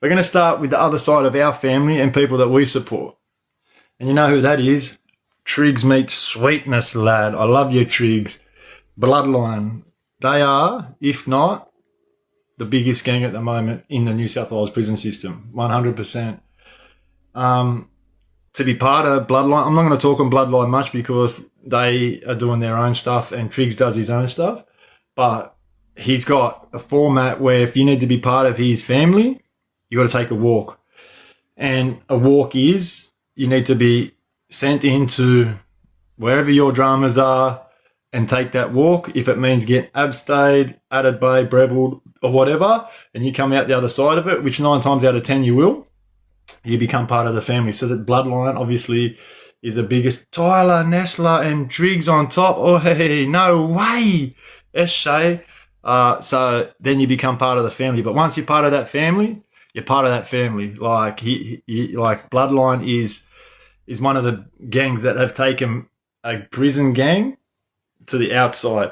We're going to start with the other side of our family and people that we support. And you know who that is? Triggz meets Sweetness, lad. I love you, Triggz. Bloodline. They are, if not, the biggest gang at the moment in the New South Wales prison system. 100%. To be part of Bloodline, I'm not going to talk on Bloodline much because they are doing their own stuff and Triggz does his own stuff. But he's got a format where if you need to be part of his family, you got to take a walk. And a walk is you need to be sent into wherever your dramas are and take that walk. If it means getting abstayed, added bay, brevilled, or whatever, and you come out the other side of it, which 9 times out of 10 you will, you become part of the family. So that Bloodline obviously is the biggest. Tyler, Nestler, and Triggz on top. Oh, hey, no way. Shay. So then you become part of the family. But once you're part of that family, you're part of that family. Like like Bloodline is one of the gangs that have taken a prison gang to the outside.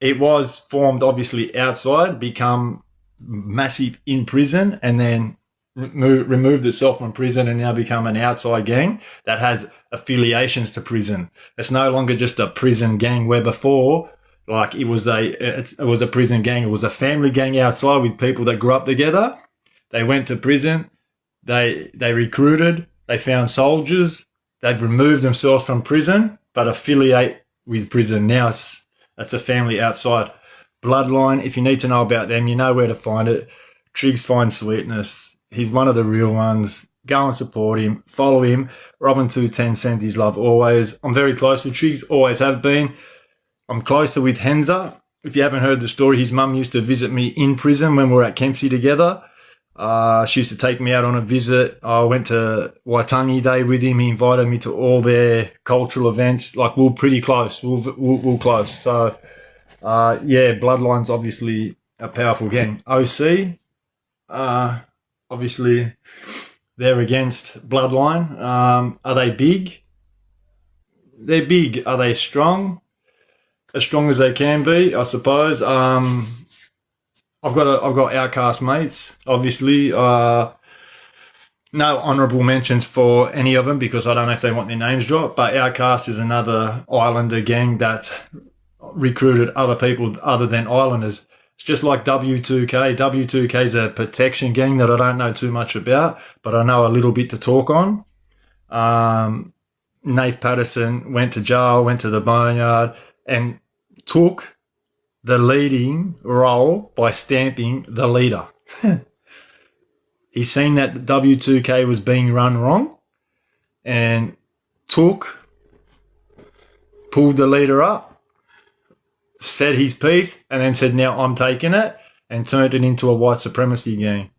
It was formed obviously outside, become massive in prison, and then removed itself from prison and now become an outside gang that has affiliations to prison. It's no longer just a prison gang where before, like it was a prison gang. It was a family gang outside with people that grew up together. They went to prison. They recruited. They found soldiers. They've removed themselves from prison, but affiliate with prison. Now that's a family outside. Bloodline, if you need to know about them, you know where to find it. Triggz finds Sweetness. He's one of the real ones. Go and support him. Follow him. Robin210 sends his love always. I'm very close with Triggz, always have been. I'm closer with Henza. If you haven't heard the story, his mum used to visit me in prison when we were at Kempsey together. She used to take me out on a visit. I went to Waitangi Day with him. He invited me to all their cultural events. Like, we're pretty close. We're close. So, yeah, Bloodline's obviously a powerful gang. OC, obviously, they're against Bloodline. Are they big? They're big. Are they strong? As strong as they can be, I suppose. I've got outcast mates, obviously. No honourable mentions for any of them because I don't know if they want their names dropped, but Outcast is another Islander gang that recruited other people other than Islanders. It's just like W2K. W2K is a protection gang that I don't know too much about, but I know a little bit to talk on. Nathan Patterson went to jail, went to the boneyard, and took the leading role by stamping the leader. He's seen that the W2K was being run wrong and pulled the leader up, said his piece, and then said, now I'm taking it, and turned it into a white supremacy gang.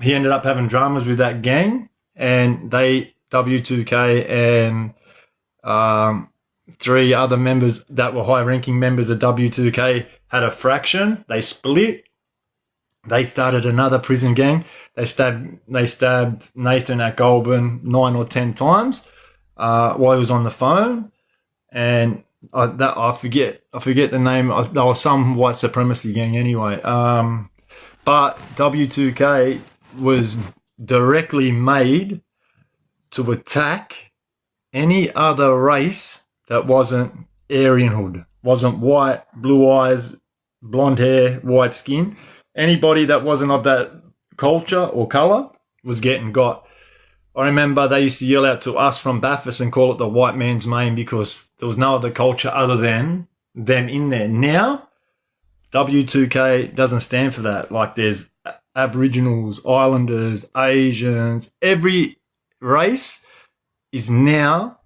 He ended up having dramas with that gang, and W2K and 3 other members that were high-ranking members of W2K had a fraction. They split. They started another prison gang. They stabbed Nathan at Goulburn 9 or 10 times while he was on the phone. And I forget the name. There was some white supremacy gang anyway. But W2K was directly made to attack any other race that wasn't Aryanhood, wasn't white, blue eyes, blonde hair, white skin. Anybody that wasn't of that culture or colour was getting got. I remember they used to yell out to us from Bathurst and call it the white man's main because there was no other culture other than them in there. Now, W2K doesn't stand for that. Like, there's Aboriginals, Islanders, Asians, every race is now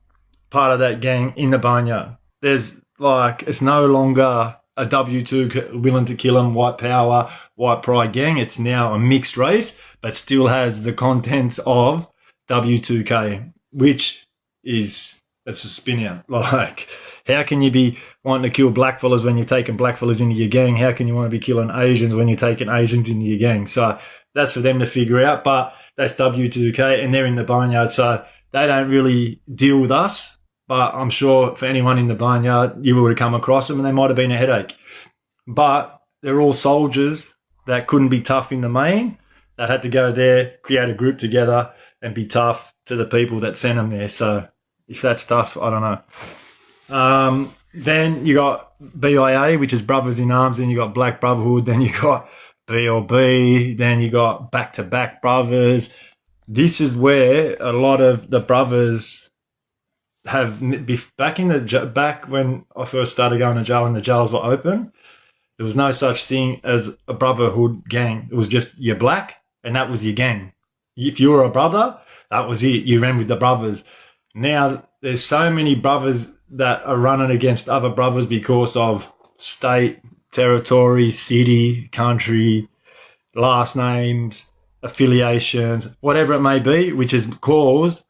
part of that gang in the boneyard. There's it's no longer a W2 willing to kill them, white power, white pride gang. It's now a mixed race, but still has the contents of W2K, which is, it's a spin out. Like, how can you be wanting to kill blackfellas when you're taking blackfellas into your gang? How can you want to be killing Asians when you're taking Asians into your gang? So that's for them to figure out, but that's W2K and they're in the boneyard, so they don't really deal with us. But I'm sure for anyone in the barnyard, you would have come across them and they might have been a headache. But they're all soldiers that couldn't be tough in the main. that had to go there, create a group together, and be tough to the people that sent them there. So if that's tough, I don't know. Then you got BIA, which is Brothers in Arms. Then you got Black Brotherhood. Then you got BLB. Then you got Back to Back Brothers. This is where a lot of the brothers have back when I first started going to jail and the jails were open. There was no such thing as a brotherhood gang. It was just you're black and that was your gang. If you were a brother, that was it. You ran with the brothers. Now there's so many brothers that are running against other brothers because of state, territory, city, country, last names, affiliations, whatever it may be, which has caused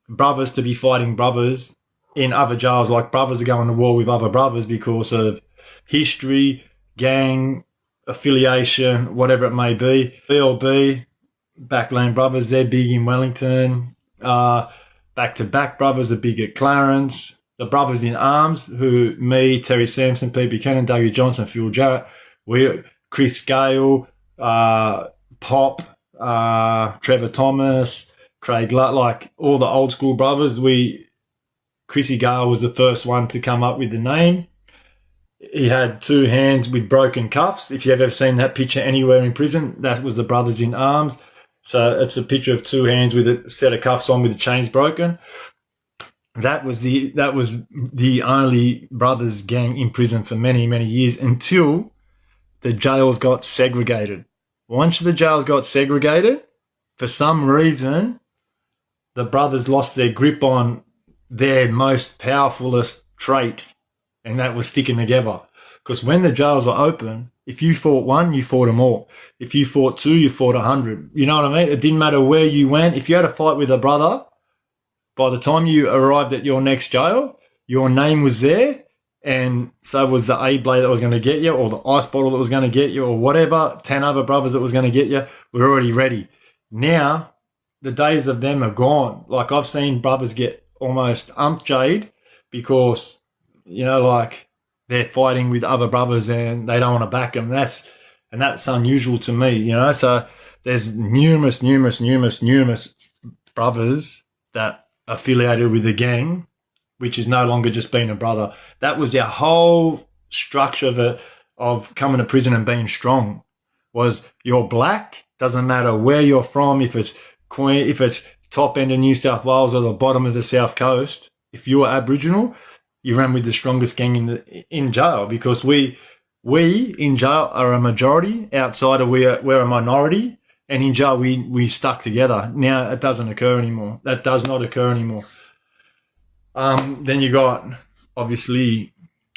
brothers to be fighting brothers in other jails. Like brothers are going to war with other brothers because of history, gang, affiliation, whatever it may be. BLB, Backland Brothers, they're big in Wellington. Back to Back Brothers are big at Clarence. The Brothers in Arms, who me, Terry Sampson, Pete Buchanan, Dougie Johnson, Phil Jarrett, Chris Gale, Pop, Trevor Thomas, Craig Lutt, like all the old school brothers. Chrissy Gale was the first one to come up with the name. He had two hands with broken cuffs. If you've ever seen that picture anywhere in prison, that was the Brothers in Arms. So it's a picture of two hands with a set of cuffs on with the chains broken. That was the only brothers gang in prison for many, many years until the jails got segregated. Once the jails got segregated, for some reason, the brothers lost their grip on their most powerfulest trait, and that was sticking together. Because when the jails were open, if you fought one, you fought them all. If you fought two, you fought 100. You know what I mean? It didn't matter where you went. If you had a fight with a brother, by the time you arrived at your next jail, your name was there, and so was the A blade that was going to get you, or the ice bottle that was going to get you, or whatever, 10 other brothers that was going to get you. We're already ready. Now, the days of them are gone. Like, I've seen brothers get almost jade because, you know, like, they're fighting with other brothers and they don't want to back them. That's unusual to me, you know. So there's numerous brothers that are affiliated with the gang, which is no longer just being a brother. That was their whole structure of coming to prison and being strong. Was you're black, doesn't matter where you're from, if it's top end of New South Wales or the bottom of the South Coast, if you are Aboriginal, you ran with the strongest gang in jail, because we in jail are a majority. Outside we're a minority, and in jail we stuck together. Now it doesn't occur anymore. That does not occur anymore. Then you got obviously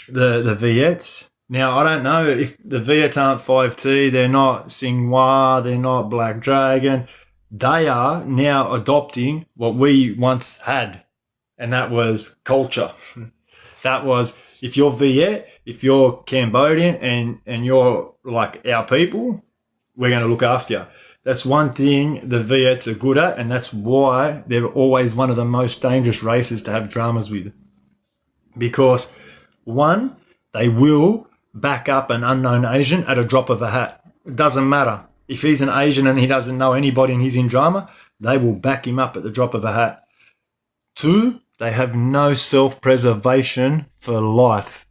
the Viettes. Now I don't know if the Viettes aren't 5T. They're not Singwa. They're not Black Dragon. They are now adopting what we once had, and that was culture. That was, if you're Viet, if you're Cambodian and you're like our people, we're going to look after you. That's one thing the Viets are good at, and that's why they're always one of the most dangerous races to have dramas with. Because, one, they will back up an unknown Asian at a drop of a hat. It doesn't matter. If he's an Asian and he doesn't know anybody and he's in drama, they will back him up at the drop of a hat. Two, they have no self-preservation for life.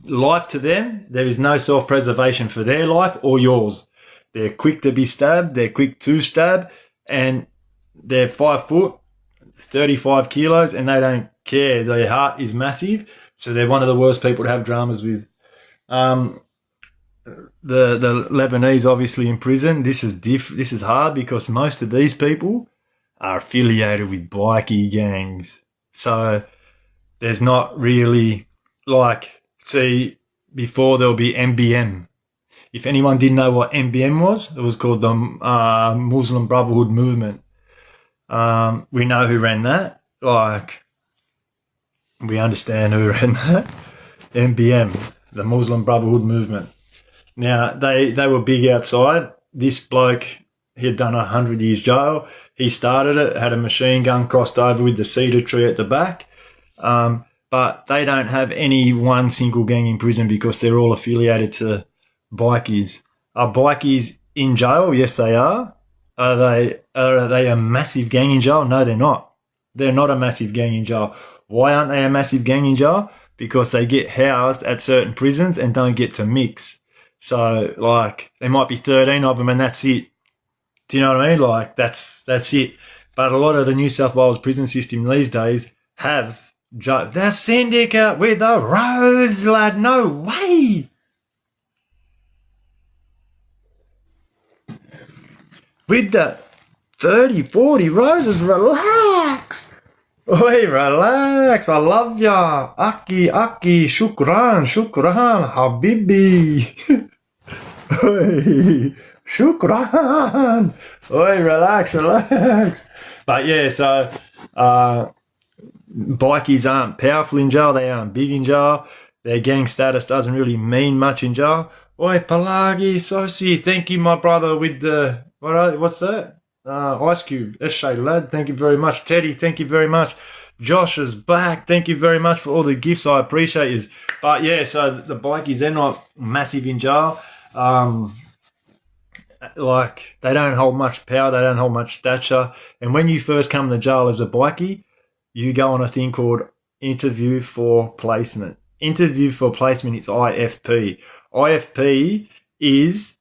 Life to them, there is no self-preservation for their life or yours. They're quick to be stabbed, they're quick to stab, and they're 5 foot, 35 kilos, and they don't care. Their heart is massive, so they're one of the worst people to have dramas with. The Lebanese obviously in prison. This is hard because most of these people are affiliated with bikie gangs. So there's not really, like, see, before there'll be MBM. If anyone didn't know what MBM was, it was called the Muslim Brotherhood Movement. We know who ran that. Like, we understand who ran that. MBM, the Muslim Brotherhood Movement. Now, they were big outside. This bloke, he had done 100 years jail. He started it, had a machine gun crossed over with the cedar tree at the back. But they don't have any one single gang in prison because they're all affiliated to bikies. Bikies in jail? Yes, they are. Are they a massive gang in jail? No, they're not. They're not a massive gang in jail. Why aren't they a massive gang in jail? Because they get housed at certain prisons and don't get to mix. So, like, there might be 13 of them and that's it. Do you know what I mean? Like, that's it. But a lot of the New South Wales prison system these days have the syndicate with the roads, lad. No way. With the 30, 40 roses, relax. Oi, relax. I love ya. Aki, shukran, habibi. Oi, shukran. Oi, relax. But yeah, so bikies aren't powerful in jail. They aren't big in jail. Their gang status doesn't really mean much in jail. Oi, Palagi, Sosi, thank you, my brother, with the, what's that? Ice Cube, Eshay lad, thank you very much. Teddy, thank you very much. Josh is back, thank you very much for all the gifts, I appreciate you. But yeah, so the bikies, they're not massive in jail. Like, they don't hold much power, they don't hold much stature. And when you first come to jail as a bikie, you go on a thing called interview for placement. Interview for placement is IFP. IFP is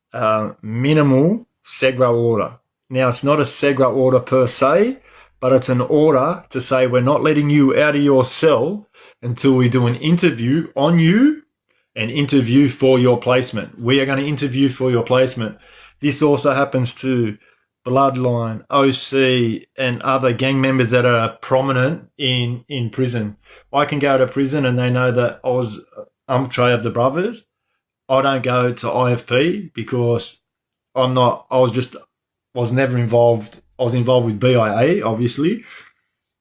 minimal SEGRA order. Now, it's not a SEGRA order per se, but it's an order to say we're not letting you out of your cell until we do an interview on you and interview for your placement. We are going to interview for your placement. This also happens to Bloodline, OC, and other gang members that are prominent in prison. I can go to prison and they know that I was Trey of the Brothers. I don't go to IFP because I was never involved. I was involved with BIA, obviously,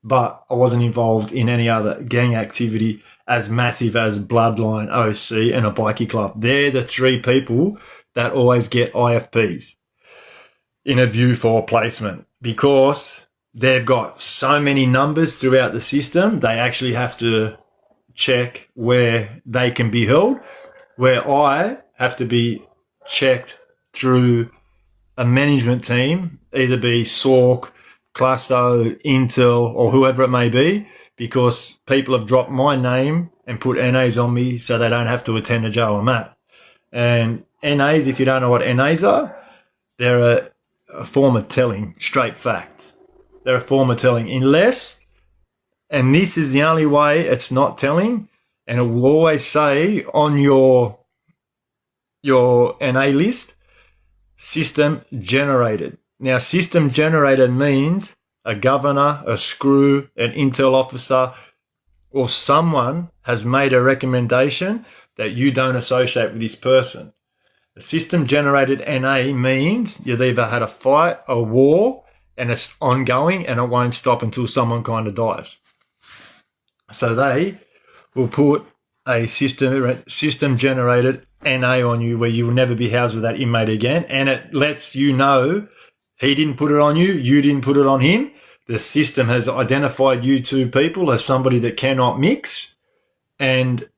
but I wasn't involved in any other gang activity as massive as Bloodline, OC, and a bikie club. They're the three people that always get IFPs. Interview for placement, because they've got so many numbers throughout the system. They actually have to check where they can be held, where I have to be checked through a management team, either be SORC, Classo, Intel, or whoever it may be, because people have dropped my name and put NAs on me so they don't have to attend a jail I'm at. And NAs, if you don't know what NAs are, they're a form of telling, straight fact. They're a form of telling, unless, and this is the only way it's not telling, and it will always say on your NA list, system generated. Now, system generated means a governor, a screw, an intel officer, or someone has made a recommendation that you don't associate with this person. A system-generated NA means you've either had a fight, a war, and it's ongoing and it won't stop until someone kind of dies. So they will put a system-generated NA on you where you will never be housed with that inmate again, and it lets you know he didn't put it on you, you didn't put it on him. The system has identified you two people as somebody that cannot mix, and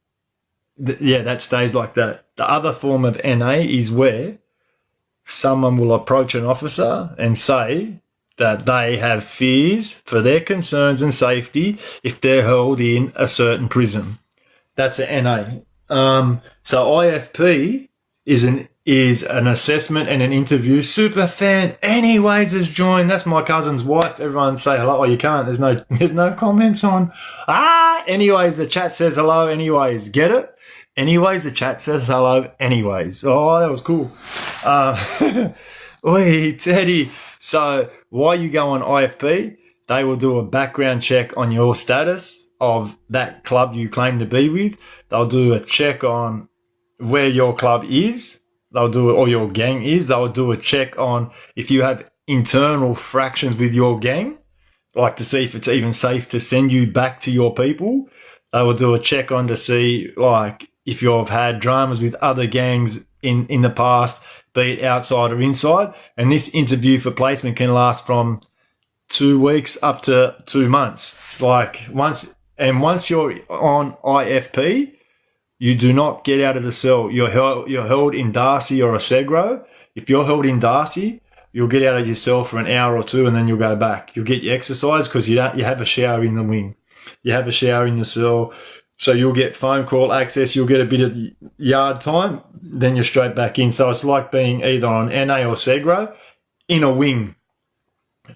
that stays like that. The other form of NA is where someone will approach an officer and say that they have fears for their concerns and safety if they're held in a certain prison. That's an NA. So IFP is an assessment and an interview. Super fan anyways has joined. That's my cousin's wife. Everyone say hello. Oh, you can't. There's no comments on. Anyways, the chat says hello anyways. Get it? Anyways, the chat says hello anyways. Oh, that was cool. Oi, Teddy. So while you go on IFP, they will do a background check on your status of that club you claim to be with. They'll do a check on where your club is. They'll do it, or your gang is. They'll do a check on if you have internal fractions with your gang, like to see if it's even safe to send you back to your people. They will do a check on to see, like, if you've had dramas with other gangs in the past, be it outside or inside. And this interview for placement can last from 2 weeks up to 2 months. Like, once you're on IFP, you do not get out of the cell. You're held in Darcy or a Segro, if you're held in Darcy, you'll get out of your cell for an hour or two and then you'll go back. You'll get your exercise because you have a shower in the wing. You have a shower in the cell. So you'll get phone call access. You'll get a bit of yard time. Then you're straight back in. So it's like being either on NA or Segro in a wing.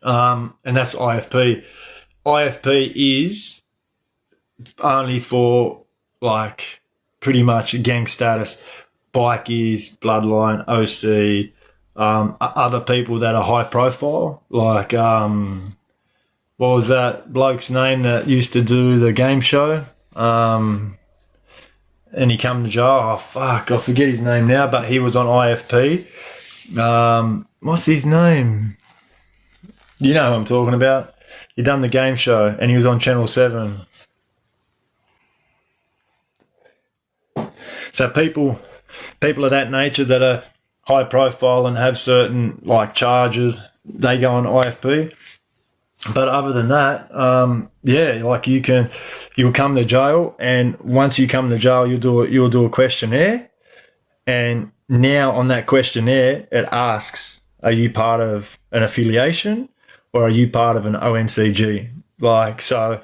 And that's IFP. IFP is only for like pretty much gang status. Bikies, Bloodline, OC, other people that are high profile, like what was that bloke's name that used to do the game show? And he come to jail. Oh fuck, I forget his name now, but he was on IFP. What's his name? You know who I'm talking about. He done the game show and he was on Channel 7. So people of that nature that are high profile and have certain like charges, they go on IFP. But other than that, like you'll come to jail, and once you come to jail, you'll do a questionnaire, and now on that questionnaire it asks, are you part of an affiliation or are you part of an OMCG? Like, so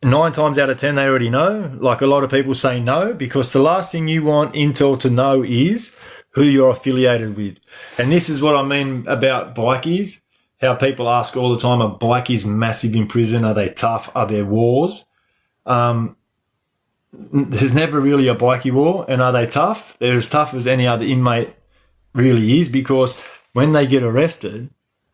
9 times out of 10 they already know. Like, a lot of people say no, because the last thing you want Intel to know is who you're affiliated with. And this is what I mean about bikies. How people ask all the time, are bikies massive in prison? Are they tough? Are there wars? There's never really a bikie war. And are they tough? They're as tough as any other inmate really is, because when they get arrested,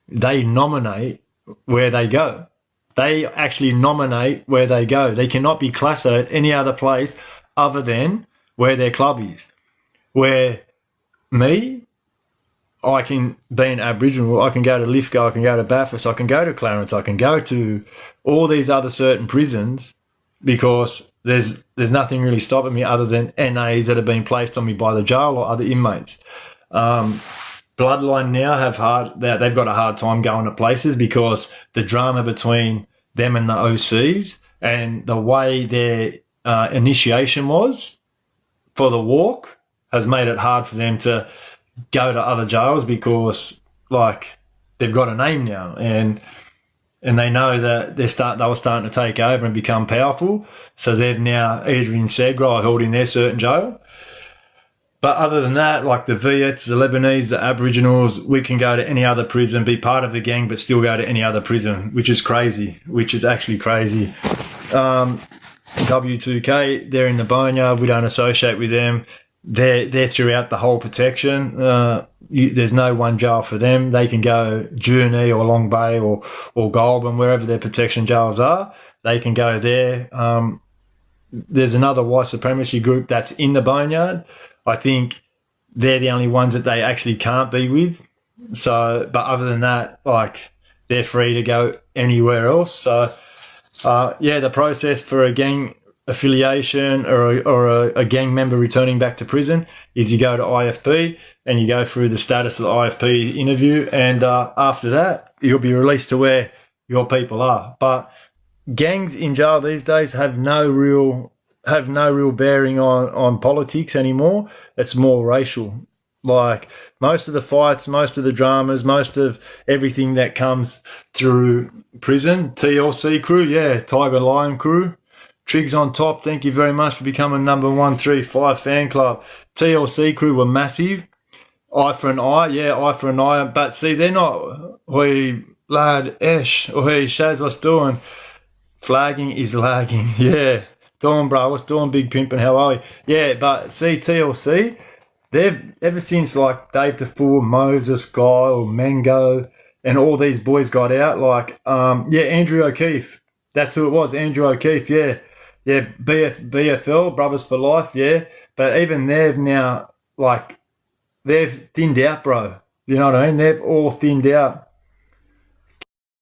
they nominate where they go. They actually nominate where they go. They cannot be classified any other place other than where their club is. Where me, I can be an Aboriginal, I can go to Lithgow, I can go to Bathurst, I can go to Clarence, I can go to all these other certain prisons, because there's nothing really stopping me other than NAs that have been placed on me by the jail or other inmates. Bloodline now they've got a hard time going to places because the drama between them and the OCs and the way their initiation was for the walk has made it hard for them to go to other jails, because like they've got a name now and they know that they were starting to take over and become powerful. So they've now either in Segro or held in their certain jail. But other than that, like the Viets, the Lebanese, the Aboriginals, we can go to any other prison, be part of the gang, but still go to any other prison, which is crazy, which is actually crazy. W2K, they're in the boneyard. We don't associate with them. They're throughout the whole protection. There's no one jail for them. They can go Journey or Long Bay or Goulburn, wherever their protection jails are. They can go there. There's another white supremacy group that's in the boneyard. I think they're the only ones that they actually can't be with. So, but other than that, like, they're free to go anywhere else. So, the process for a gang affiliation or a gang member returning back to prison is you go to IFP and you go through the status of the IFP interview, and after that, you'll be released to where your people are. But gangs in jail these days have no real bearing on politics anymore. It's more racial. Like, most of the fights, most of the dramas, most of everything that comes through prison. TLC crew, Tiger Lion crew. Triggz on top, thank you very much for becoming number 135 fan club. TLC crew were massive. Eye for an eye. But see, they're not, hey, lad, Esh, or hey, Shaz, what's doing? Flagging is lagging, yeah. Doing, bro, what's doing, Big Pimpin', how are you? Yeah, but see, TLC, they've, ever since like Dave DeFour, Moses, Guy, or Mango, and all these boys got out, like, Andrew O'Keefe, that's who it was, Andrew O'Keefe, yeah, BFL, Brothers for Life, yeah, but even they've now, like, they've thinned out, bro, you know what I mean? They've all thinned out.